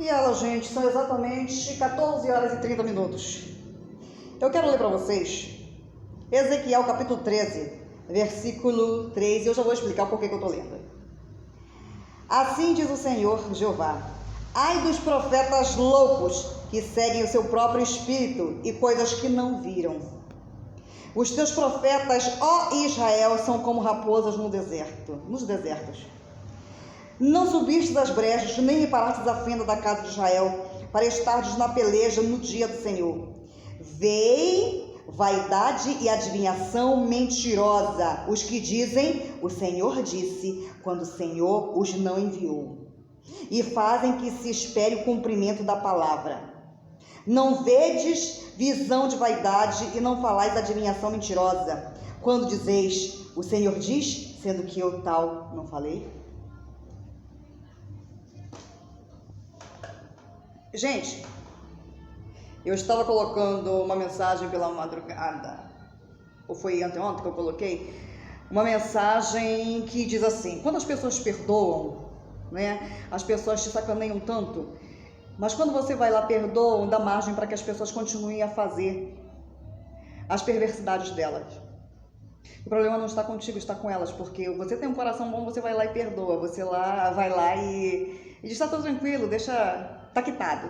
E ela, gente, são exatamente 14 horas e 30 minutos. Eu quero ler para vocês Ezequiel capítulo 13, versículo 3, e eu já vou explicar por que eu estou lendo. Assim diz o Senhor Jeová: ai dos profetas loucos que seguem o seu próprio espírito e coisas que não viram. Os teus profetas, ó Israel, são como raposas nos desertos. Não subistes das brechas, nem reparastes a fenda da casa de Israel, para estardes na peleja no dia do Senhor. Veem vaidade e adivinhação mentirosa, os que dizem, o Senhor disse, quando o Senhor os não enviou. E fazem que se espere o cumprimento da palavra. Não vedes visão de vaidade e não falais adivinhação mentirosa, quando dizeis, o Senhor diz, sendo que eu tal não falei? Gente, eu estava colocando uma mensagem pela madrugada, ou foi anteontem que eu coloquei, uma mensagem que diz assim: quando as pessoas perdoam, né, as pessoas te sacaneiam tanto, mas quando você vai lá, perdoam, dá margem para que as pessoas continuem a fazer as perversidades delas. O problema não está contigo, está com elas, porque você tem um coração bom, você vai lá e perdoa, você vai lá e diz, está tudo tranquilo, deixa, tá quitado.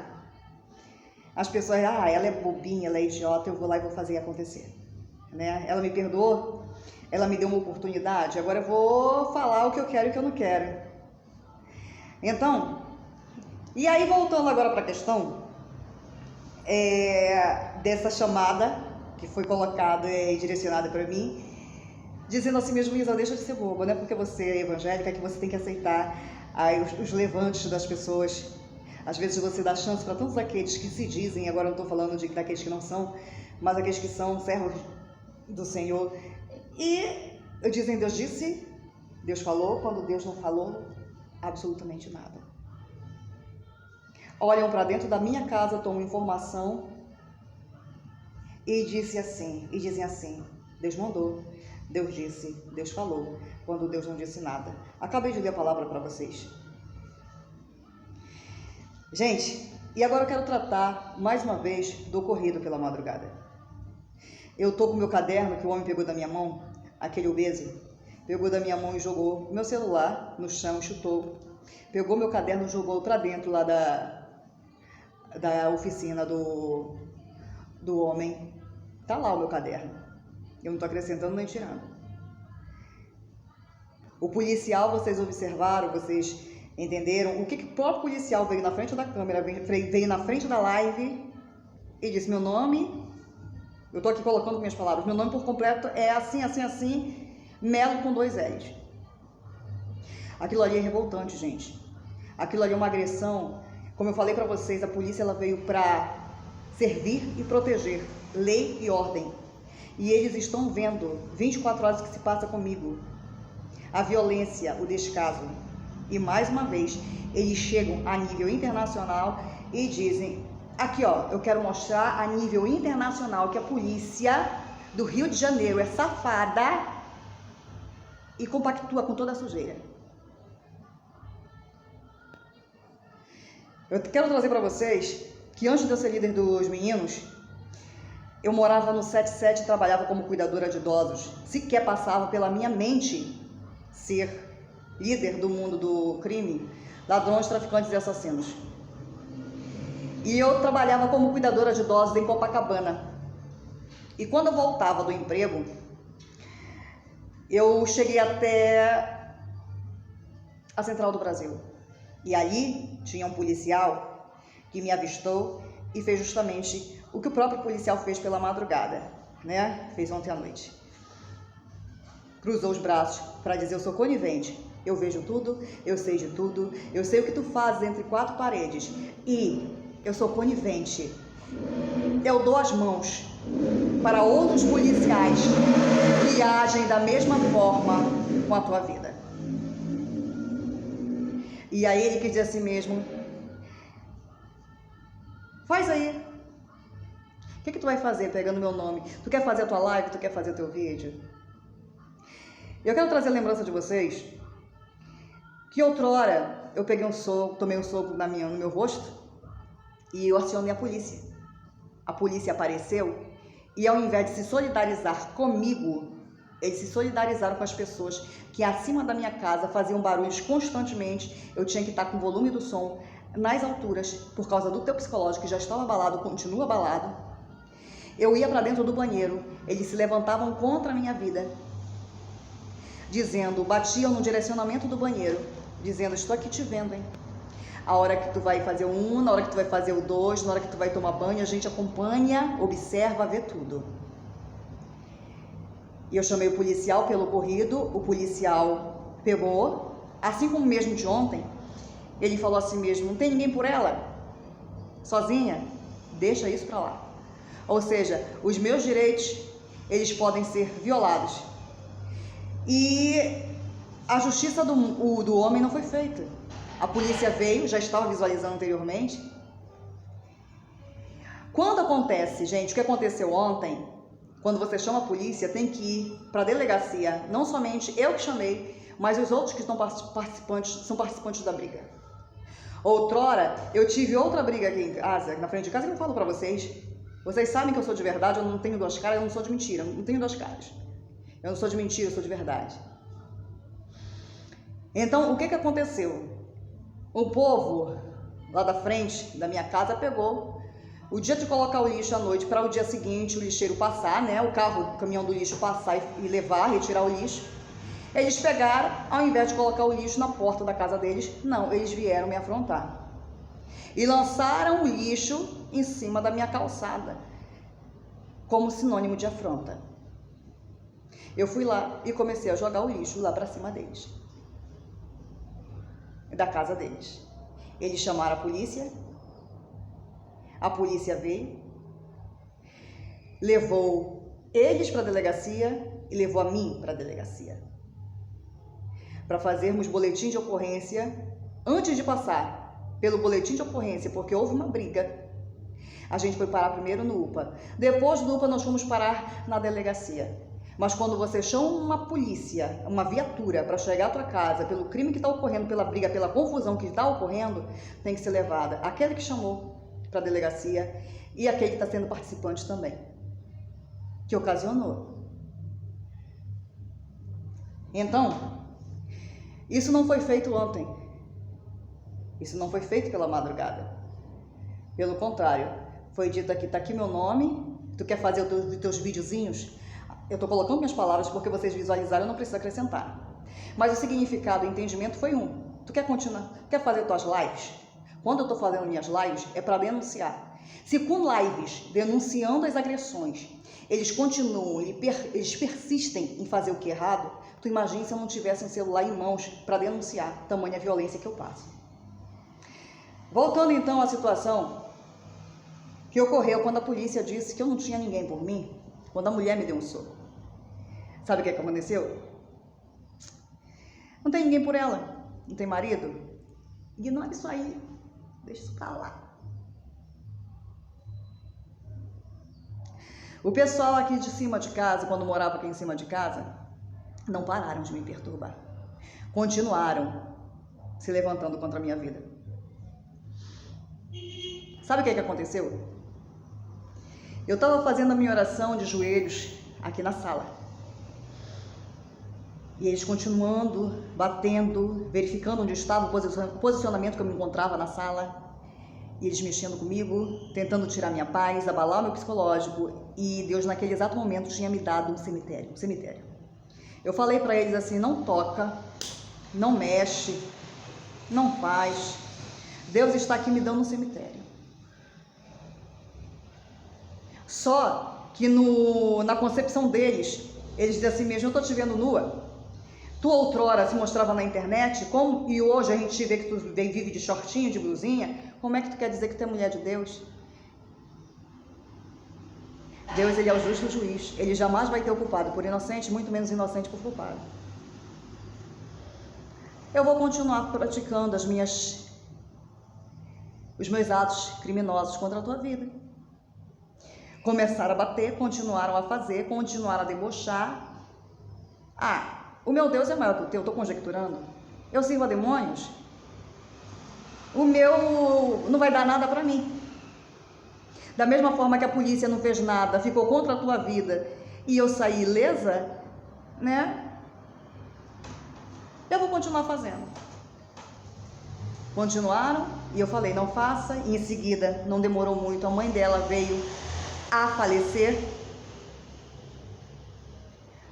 As pessoas, ela é bobinha, ela é idiota, eu vou lá e vou fazer acontecer, né? Ela me perdoou, ela me deu uma oportunidade, agora eu vou falar o que eu quero e o que eu não quero. Então, e aí voltando agora para a questão dessa chamada que foi colocada e direcionada para mim, dizendo assim mesmo, Isa, deixa de ser boba, não é porque você é evangélica que você tem que aceitar os levantes das pessoas. Às vezes você dá chance para todos aqueles que se dizem, agora não estou falando daqueles que não são, mas aqueles que são servos do Senhor, e dizem, Deus disse, Deus falou, quando Deus não falou absolutamente nada. Olham para dentro da minha casa, tomam informação e dizem assim, Deus mandou, Deus disse, Deus falou, quando Deus não disse nada. Acabei de ler a palavra para vocês. Gente, e agora eu quero tratar mais uma vez do ocorrido pela madrugada. Eu estou com o meu caderno que o homem pegou da minha mão, aquele obeso, pegou da minha mão e jogou meu celular no chão e chutou. Pegou meu caderno e jogou para dentro lá da oficina do homem. Tá lá o meu caderno. Eu não estou acrescentando nem tirando. O policial, vocês observaram, vocês entenderam o que o próprio policial veio na frente da câmera, veio na frente da live e disse, meu nome, eu estou aqui colocando minhas palavras, meu nome por completo é assim, assim, assim, Melo com 2 L's. Aquilo ali é revoltante, gente. Aquilo ali é uma agressão. Como eu falei para vocês, a polícia ela veio para servir e proteger, lei e ordem. E eles estão vendo 24 horas que se passa comigo, a violência, o descaso. E mais uma vez, eles chegam a nível internacional e dizem, aqui ó, eu quero mostrar a nível internacional que a polícia do Rio de Janeiro é safada e compactua com toda a sujeira. Eu quero trazer para vocês que antes de eu ser líder dos meninos, eu morava no 77 e trabalhava como cuidadora de idosos. Sequer passava pela minha mente ser líder do mundo do crime, ladrões, traficantes e assassinos. E eu trabalhava como cuidadora de idosos em Copacabana. E quando eu voltava do emprego, eu cheguei até a Central do Brasil. E ali tinha um policial que me avistou e fez justamente o que o próprio policial fez pela madrugada, né? Fez ontem à noite. Cruzou os braços para dizer, eu sou conivente. Eu vejo tudo, eu sei de tudo, eu sei o que tu fazes entre 4 paredes e eu sou conivente. Eu dou as mãos para outros policiais que agem da mesma forma com a tua vida. E aí ele quis dizer assim mesmo, faz aí. O que tu vai fazer pegando meu nome? Tu quer fazer a tua live? Tu quer fazer o teu vídeo? Eu quero trazer a lembrança de vocês que outrora eu peguei um soco, tomei um soco no meu rosto, e eu acionei a polícia. A polícia apareceu e, ao invés de se solidarizar comigo, eles se solidarizaram com as pessoas que acima da minha casa faziam barulhos constantemente. Eu tinha que estar com o volume do som nas alturas por causa do teu psicológico, que já estava abalado, continua abalado. Eu ia para dentro do banheiro, eles se levantavam contra a minha vida, dizendo, batiam no direcionamento do banheiro, dizendo, estou aqui te vendo, hein? A hora que tu vai fazer o 1, na hora que tu vai fazer o 2, na hora que tu vai tomar banho, a gente acompanha, observa, vê tudo. E eu chamei o policial pelo ocorrido, o policial pegou, assim como mesmo de ontem, ele falou assim mesmo, não tem ninguém por ela? Sozinha? Deixa isso pra lá. Ou seja, os meus direitos, eles podem ser violados. E a justiça do homem não foi feita. A polícia veio, já estava visualizando anteriormente. Quando acontece, gente, o que aconteceu ontem, quando você chama a polícia, tem que ir para a delegacia. Não somente eu que chamei, mas os outros que estão participantes, são participantes da briga. Outrora, eu tive outra briga aqui em casa, na frente de casa, que eu falo para vocês. Vocês sabem que eu sou de verdade, eu não tenho duas caras, eu não sou de mentira, eu não tenho duas caras. Eu não sou de mentira, eu sou de verdade. Então, o que aconteceu? O povo lá da frente da minha casa pegou o dia de colocar o lixo à noite para o dia seguinte o lixeiro passar, né? O carro, o caminhão do lixo passar e levar, retirar o lixo. Eles pegaram, ao invés de colocar o lixo na porta da casa deles, não, eles vieram me afrontar. E lançaram o lixo em cima da minha calçada, como sinônimo de afronta. Eu fui lá e comecei a jogar o lixo lá para cima deles, da casa deles. Eles chamaram a polícia veio, levou eles para a delegacia e levou a mim para a delegacia, para fazermos boletim de ocorrência. Antes de passar pelo boletim de ocorrência, porque houve uma briga, a gente foi parar primeiro no UPA, depois do UPA nós fomos parar na delegacia. Mas quando você chama uma polícia, uma viatura para chegar à tua casa pelo crime que está ocorrendo, pela briga, pela confusão que está ocorrendo, tem que ser levada aquele que chamou para a delegacia e aquele que está sendo participante também, que ocasionou. Então, isso não foi feito ontem, isso não foi feito pela madrugada. Pelo contrário, foi dito aqui, está aqui meu nome, tu quer fazer os teus videozinhos? Eu estou colocando minhas palavras porque vocês visualizaram, eu não preciso acrescentar. Mas o significado, o entendimento foi um. Tu quer continuar? Quer fazer tuas lives? Quando eu estou fazendo minhas lives, é para denunciar. Se com lives, denunciando as agressões, eles continuam, eles persistem em fazer o que é errado, tu imagina se eu não tivesse um celular em mãos para denunciar tamanha violência que eu passo. Voltando então à situação que ocorreu quando a polícia disse que eu não tinha ninguém por mim, quando a mulher me deu um soco. Sabe o que aconteceu? Não tem ninguém por ela, não tem marido? Ignora isso aí, deixa isso pra lá. O pessoal aqui de cima de casa, quando morava aqui em cima de casa, não pararam de me perturbar. Continuaram se levantando contra a minha vida. Sabe o que aconteceu? Eu estava fazendo a minha oração de joelhos aqui na sala. E eles continuando, batendo, verificando onde estava o posicionamento que eu me encontrava na sala. E eles mexendo comigo, tentando tirar minha paz, abalar o meu psicológico. E Deus, naquele exato momento, tinha me dado um cemitério. Eu falei para eles assim, não toca, não mexe, não faz. Deus está aqui me dando um cemitério. Só que na concepção deles, eles dizem assim mesmo, eu estou te vendo nua. Tu outrora se mostrava na internet, e hoje a gente vê que tu vive de shortinho, de blusinha, como é que tu quer dizer que tu é mulher de Deus? Deus, ele é o justo juiz, ele jamais vai ter o culpado por inocente, muito menos inocente por culpado. Eu vou continuar praticando os meus atos criminosos contra a tua vida. Começaram a bater, continuaram a fazer, continuaram a debochar. O meu Deus é maior que o teu, estou conjecturando. Eu sirvo a demônios? O meu não vai dar nada para mim. da mesma forma que a polícia não fez nada, ficou contra a tua vida e eu saí ilesa, né? Eu vou continuar fazendo. Continuaram e eu falei, não faça. E em seguida, não demorou muito, a mãe dela veio a falecer.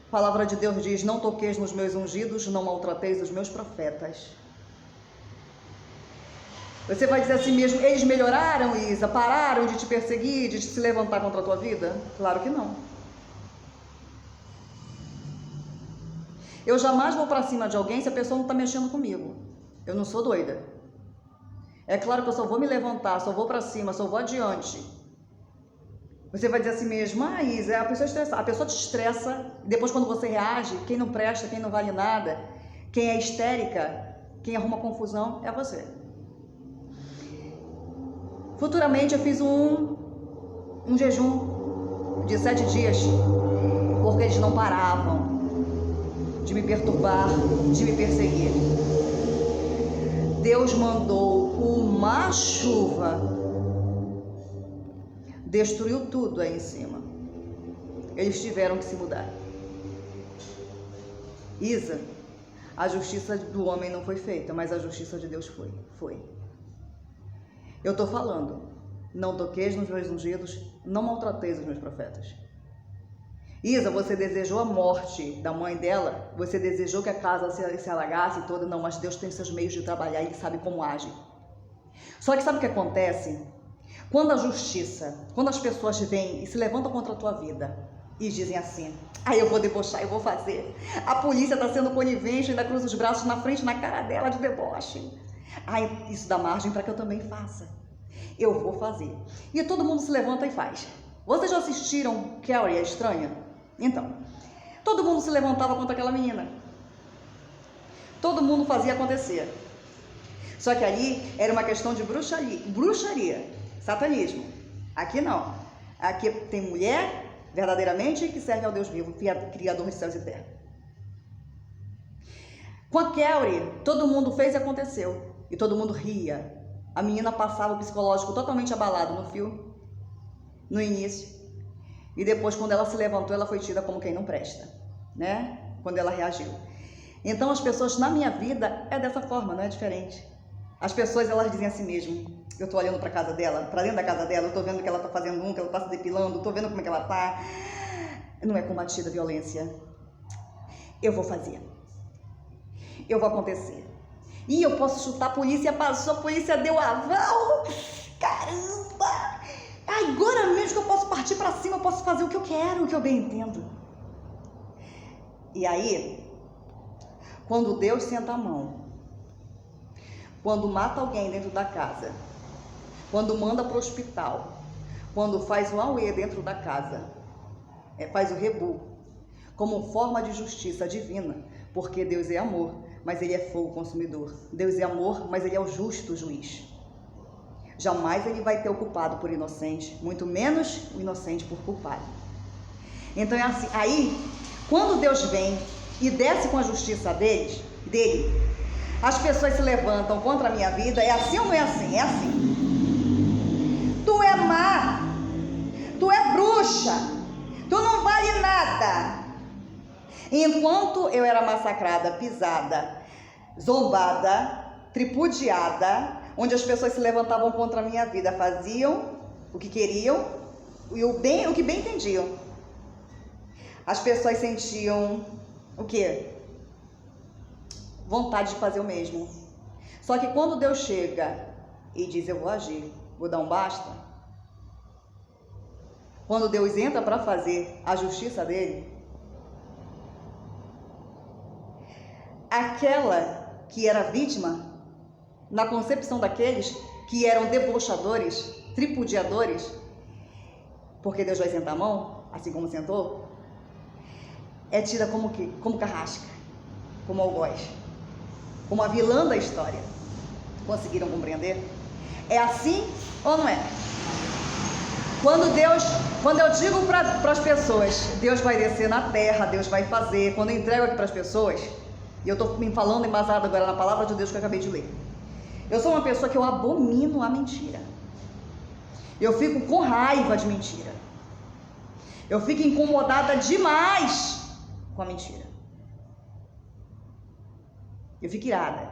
A palavra de Deus diz, não toqueis nos meus ungidos, não maltrateis os meus profetas. Você vai dizer assim mesmo, eles melhoraram, Isa? Pararam de te perseguir, de se levantar contra a tua vida? Claro que não. Eu jamais vou para cima de alguém se a pessoa não está mexendo comigo. Eu não sou doida. É claro que eu só vou me levantar, só vou para cima, só vou adiante. Você vai dizer assim mesmo, Isa, a pessoa estressa. A pessoa te estressa, depois quando você reage, quem não presta, quem não vale nada, quem é histérica, quem arruma confusão, é você. Futuramente eu fiz um jejum de 7 dias, porque eles não paravam de me perturbar, de me perseguir. Deus mandou uma chuva, destruiu tudo aí em cima. Eles tiveram que se mudar. Isa, a justiça do homem não foi feita, mas a justiça de Deus foi. Eu estou falando, não toqueis nos meus ungidos, não maltrateis os meus profetas. Isa, você desejou a morte da mãe dela, você desejou que a casa se alagasse toda, não, mas Deus tem seus meios de trabalhar e Ele sabe como age. Só que sabe o que acontece? Quando a justiça, quando as pessoas vêm e se levantam contra a tua vida e dizem assim, eu vou debochar, eu vou fazer, a polícia está sendo conivente, ainda cruza os braços na frente, na cara dela de deboche. Isso dá margem para que eu também faça. Eu vou fazer. E todo mundo se levanta e faz. Vocês já assistiram Carrie, a Estranha? Então, todo mundo se levantava contra aquela menina. Todo mundo fazia acontecer. Só que ali era uma questão de bruxaria, satanismo. Aqui não. Aqui tem mulher, verdadeiramente, que serve ao Deus vivo, Criador de céus e terra. Com a Carrie, todo mundo fez e aconteceu. E todo mundo ria. A menina passava o psicológico totalmente abalado no filme, no início. E depois, quando ela se levantou, ela foi tida como quem não presta, né? Quando ela reagiu. Então, as pessoas na minha vida é dessa forma, não é diferente. As pessoas, elas dizem assim mesmo. Eu tô olhando pra casa dela, pra dentro da casa dela, eu tô vendo que ela tá fazendo que ela tá se depilando, tô vendo como é que ela tá. Não é combatida a violência. Eu vou fazer. Eu vou acontecer. E eu posso chutar, a polícia passou, a polícia deu aval. Caramba! Agora mesmo que eu posso partir para cima, eu posso fazer o que eu quero, o que eu bem entendo. E aí, quando Deus senta a mão, quando mata alguém dentro da casa, quando manda para o hospital, quando faz um auê dentro da casa, faz o rebu, como forma de justiça divina, porque Deus é amor, mas Ele é fogo consumidor. Deus é amor, mas Ele é o justo juiz. Jamais Ele vai ter o culpado por inocente, muito menos o inocente por culpado. Então é assim, aí, quando Deus vem e desce com a justiça dele, as pessoas se levantam contra a minha vida, é assim ou não é assim? É assim. Tu é má, tu é bruxa, tu não vale nada. Enquanto eu era massacrada, pisada, zombada, tripudiada, onde as pessoas se levantavam contra a minha vida, faziam o que queriam e o que bem entendiam. As pessoas sentiam o quê? Vontade de fazer o mesmo. Só que quando Deus chega e diz, eu vou agir, vou dar um basta. Quando Deus entra para fazer a justiça dele, aquela que era vítima, na concepção daqueles que eram debochadores, tripudiadores, porque Deus vai sentar a mão, assim como sentou, é tida como que? Como carrasca, como algoz, como a vilã da história. Conseguiram compreender? É assim ou não é? Quando eu digo para as pessoas, Deus vai descer na terra, Deus vai fazer, quando eu entrego aqui para as pessoas, e eu estou me falando embasado agora na palavra de Deus que eu acabei de ler. Eu sou uma pessoa que eu abomino a mentira. Eu fico com raiva de mentira. Eu fico incomodada demais com a mentira. Eu fico irada.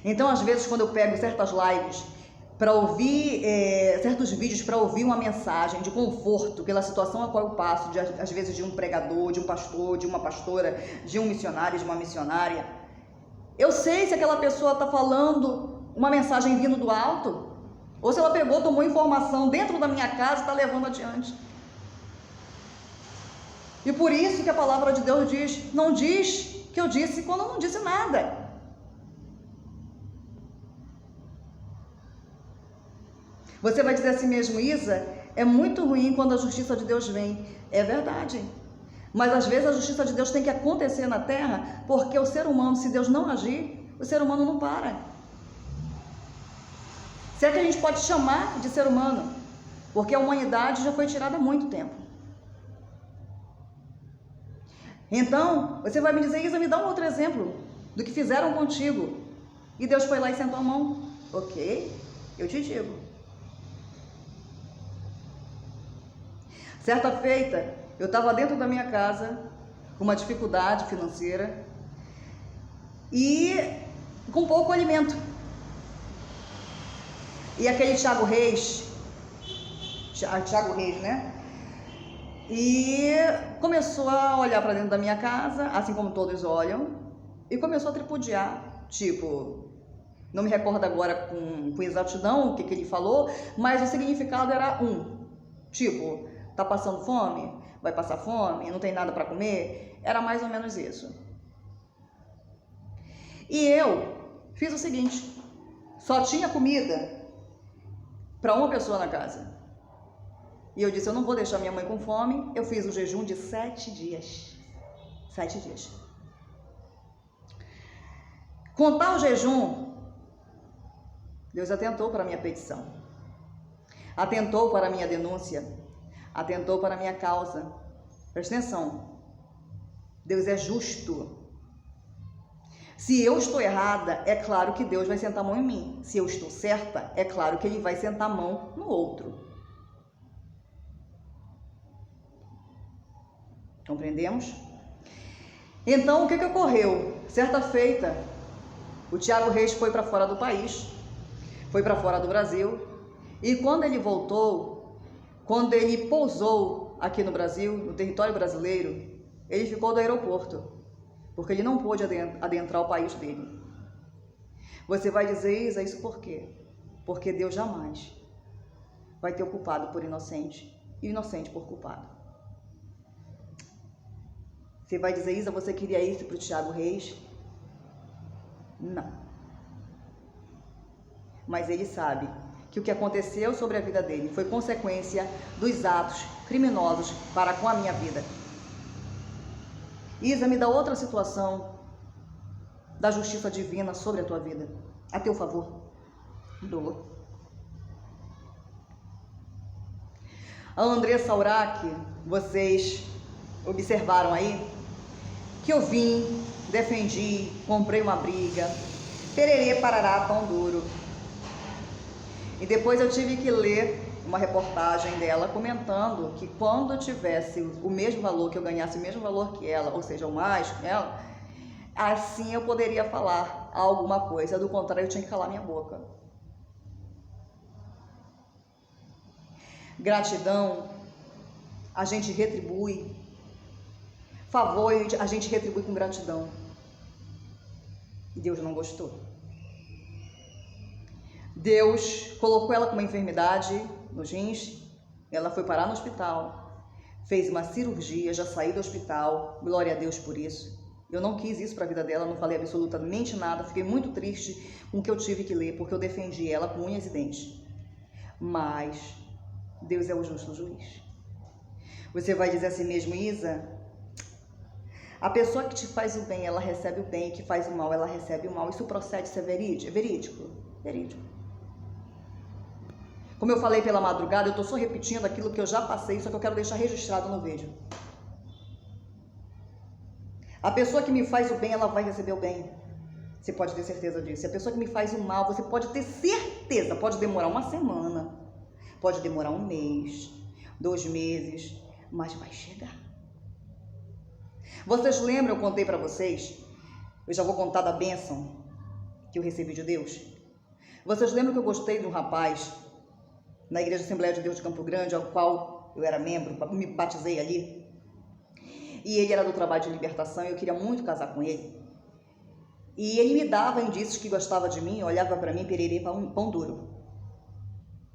Então, às vezes, quando eu pego certas lives para ouvir, certos vídeos para ouvir uma mensagem de conforto pela situação a qual eu passo, às vezes de um pregador, de um pastor, de uma pastora, de um missionário, de uma missionária, eu sei se aquela pessoa está falando uma mensagem vindo do alto, ou se ela pegou, tomou informação dentro da minha casa e está levando adiante. E por isso que a palavra de Deus diz, não diz que eu disse quando eu não disse nada. Você vai dizer assim mesmo, Isa, é muito ruim quando a justiça de Deus vem. É verdade. Mas às vezes a justiça de Deus tem que acontecer na terra, porque o ser humano, se Deus não agir, o ser humano não para. Se é que a gente pode chamar de ser humano, porque a humanidade já foi tirada há muito tempo. Então, você vai me dizer, Isa, me dá um outro exemplo do que fizeram contigo. E Deus foi lá e sentou a mão. Ok, eu te digo. Certa feita, eu estava dentro da minha casa, com uma dificuldade financeira e com pouco alimento. E aquele Thiago Reis, né? E começou a olhar para dentro da minha casa, assim como todos olham, e começou a tripudiar, tipo, não me recordo agora com exatidão o que ele falou, mas o significado era tipo, tá passando fome? Vai passar fome? Não tem nada para comer? Era mais ou menos isso. E eu fiz o seguinte, só tinha comida para uma pessoa na casa. E eu disse, eu não vou deixar minha mãe com fome. Eu fiz um jejum de 7 dias. 7 dias. Com tal jejum, Deus atentou para a minha petição. Atentou para a minha denúncia. Atentou para a minha causa. Presta atenção. Deus é justo. Se eu estou errada, é claro que Deus vai sentar a mão em mim. Se eu estou certa, é claro que Ele vai sentar a mão no outro. Compreendemos? Então, o que ocorreu? Certa feita, o Thiago Reis foi para fora do país, foi para fora do Brasil, e quando ele voltou, quando ele pousou aqui no Brasil, no território brasileiro, ele ficou do aeroporto, porque ele não pôde adentrar o país dele. Você vai dizer, Isa, isso por quê? Porque Deus jamais vai ter o culpado por inocente e o inocente por culpado. Você vai dizer, Isa, você queria isso para o Thiago Reis? Não. Mas ele sabe que o que aconteceu sobre a vida dele foi consequência dos atos criminosos para com a minha vida. Isa, me dá outra situação da justiça divina sobre a tua vida, a teu favor. Dou. A Andressa Urach, vocês observaram aí? Que eu vim, defendi, comprei uma briga, pererê, parará, pão duro. E depois eu tive que ler uma reportagem dela comentando que quando eu tivesse o mesmo valor, que eu ganhasse o mesmo valor que ela, ou seja, o mais que ela, assim eu poderia falar alguma coisa, do contrário eu tinha que calar minha boca. Gratidão, a gente retribui. Favor, a gente retribui com gratidão. E Deus não gostou. Deus colocou ela com uma enfermidade nos rins, ela foi parar no hospital, fez uma cirurgia, já saiu do hospital, glória a Deus por isso. Eu não quis isso para a vida dela, não falei absolutamente nada, fiquei muito triste com o que eu tive que ler, porque eu defendi ela com unhas e dentes. Mas Deus é o justo juiz. Você vai dizer assim mesmo, Isa, a pessoa que te faz o bem, ela recebe o bem, e que faz o mal, ela recebe o mal. Isso procede, isso é verídico? Verídico. Como eu falei pela madrugada, eu estou só repetindo aquilo que eu já passei, só que eu quero deixar registrado no vídeo. A pessoa que me faz o bem, ela vai receber o bem. Você pode ter certeza disso. E a pessoa que me faz o mal, você pode ter certeza, pode demorar uma semana, Pode demorar 1 mês, 2 meses, mas vai chegar. Vocês lembram, eu contei para vocês, eu já vou contar da bênção que eu recebi de Deus. Vocês lembram que eu gostei de um rapaz na Igreja Assembleia de Deus de Campo Grande, ao qual eu era membro, me batizei ali. E ele era do trabalho de libertação e eu queria muito casar com ele. E ele me dava indícios que gostava de mim, olhava para mim, pererê, pão duro.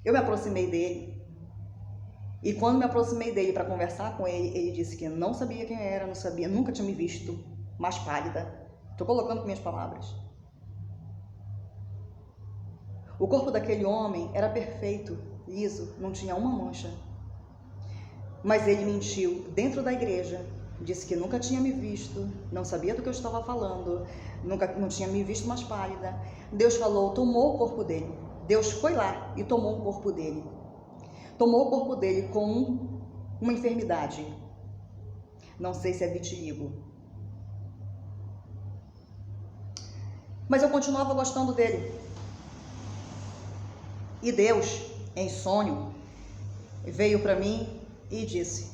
Eu me aproximei dele. E quando me aproximei dele para conversar com ele, ele disse que não sabia quem eu era, não sabia, nunca tinha me visto mais pálida. Estou colocando com minhas palavras. O corpo daquele homem era perfeito, liso, não tinha uma mancha. Mas ele mentiu dentro da igreja, disse que nunca tinha me visto, não sabia do que eu estava falando, não tinha me visto mais pálida. Deus falou, tomou o corpo dele. Deus foi lá e tomou o corpo dele. Tomou o corpo dele com uma enfermidade. Não sei se é vitiligo. Mas eu continuava gostando dele. E Deus, em sonho, veio para mim e disse: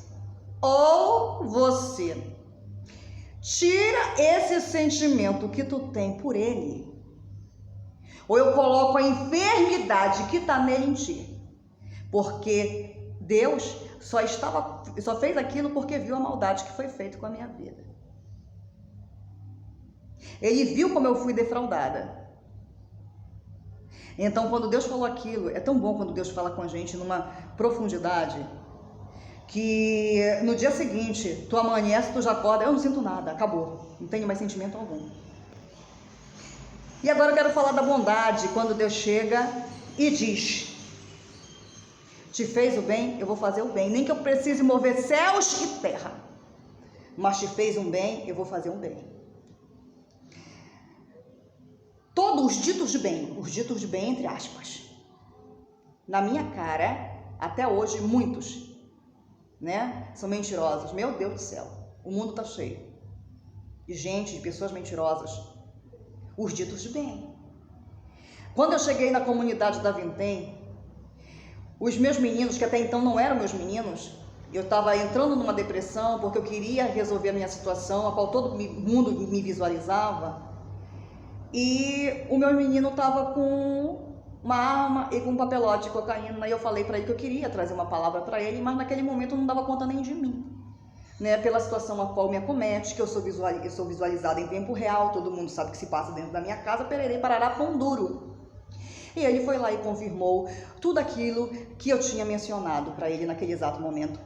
ou você tira esse sentimento que tu tem por ele, ou eu coloco a enfermidade que está nele em ti. Porque Deus só fez aquilo porque viu a maldade que foi feita com a minha vida. Ele viu como eu fui defraudada. Então, quando Deus falou aquilo, é tão bom quando Deus fala com a gente numa profundidade, que no dia seguinte, tu amanhece, tu já acorda, eu não sinto nada, acabou, não tenho mais sentimento algum. E agora eu quero falar da bondade, quando Deus chega e diz: te fez o bem, eu vou fazer o bem, nem que eu precise mover céus e terra, mas te fez um bem, eu vou fazer um bem. Todos os ditos de bem entre aspas, na minha cara, até hoje, muitos, né, são mentirosos. Meu Deus do céu, o mundo está cheio de gente, de pessoas mentirosas. Os ditos de bem. Quando eu cheguei na comunidade da Vintém, os meus meninos, que até então não eram meus meninos, eu estava entrando numa depressão porque eu queria resolver a minha situação, a qual todo mundo me visualizava. E o meu menino estava com uma arma e com um papelote de cocaína, e eu falei para ele que eu queria trazer uma palavra para ele, mas naquele momento eu não dava conta nem de mim, né? Pela situação a qual me acomete, que eu sou visualizada em tempo real, todo mundo sabe o que se passa dentro da minha casa, pererei, parará, pão duro. E ele foi lá e confirmou tudo aquilo que eu tinha mencionado para ele naquele exato momento.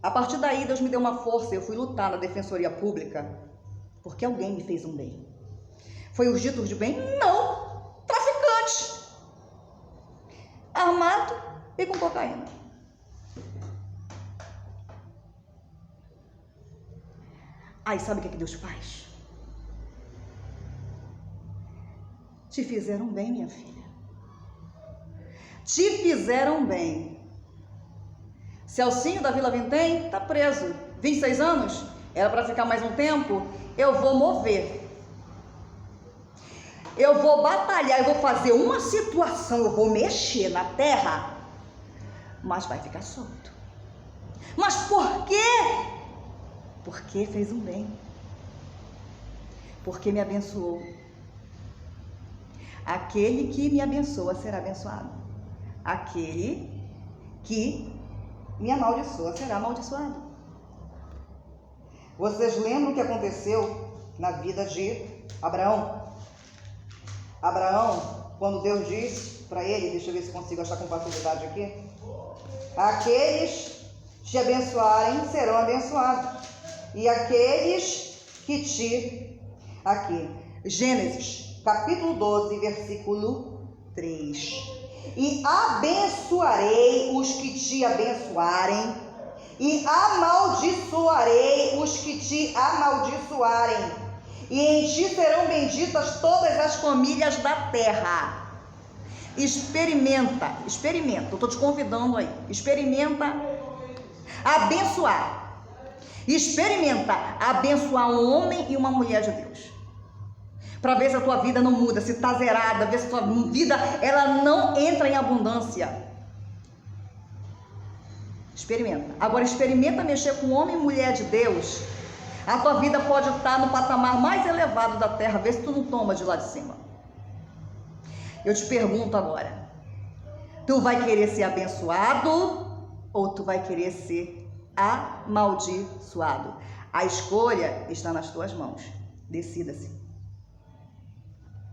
A partir daí, Deus me deu uma força, eu fui lutar na Defensoria Pública, porque alguém me fez um bem. Foi os ditos de bem? Não! Traficante! Armado e com cocaína. Aí sabe o que Deus faz? Te fizeram bem, minha filha. Te fizeram bem. Celcinho da Vila Vintém está preso. 26 anos? Era para ficar mais um tempo? Eu vou mover. Eu vou batalhar, eu vou fazer uma situação, eu vou mexer na terra, mas vai ficar solto. Mas por quê? Porque fez um bem. Porque me abençoou. Aquele que me abençoa será abençoado. Aquele que me amaldiçoa será amaldiçoado. Vocês lembram o que aconteceu na vida de Abraão? Abraão, quando Deus disse para ele, deixa eu ver se consigo achar com facilidade aqui: aqueles te abençoarem serão abençoados, e aqueles que te... Aqui, Gênesis, capítulo 12, versículo 3. E abençoarei os que te abençoarem, e amaldiçoarei os que te amaldiçoarem. E em ti serão benditas todas as famílias da terra. Experimenta, eu estou te convidando aí. Experimenta abençoar. Experimenta abençoar um homem e uma mulher de Deus. para ver se a tua vida não muda, se está zerada, ver se a tua vida ela não entra em abundância. Experimenta. Agora experimenta mexer com homem e mulher de Deus. A tua vida pode estar no patamar mais elevado da terra, vê se tu não toma de lá de cima. Eu te pergunto agora, tu vai querer ser abençoado ou tu vai querer ser amaldiçoado? A escolha está nas tuas mãos. Decida-se.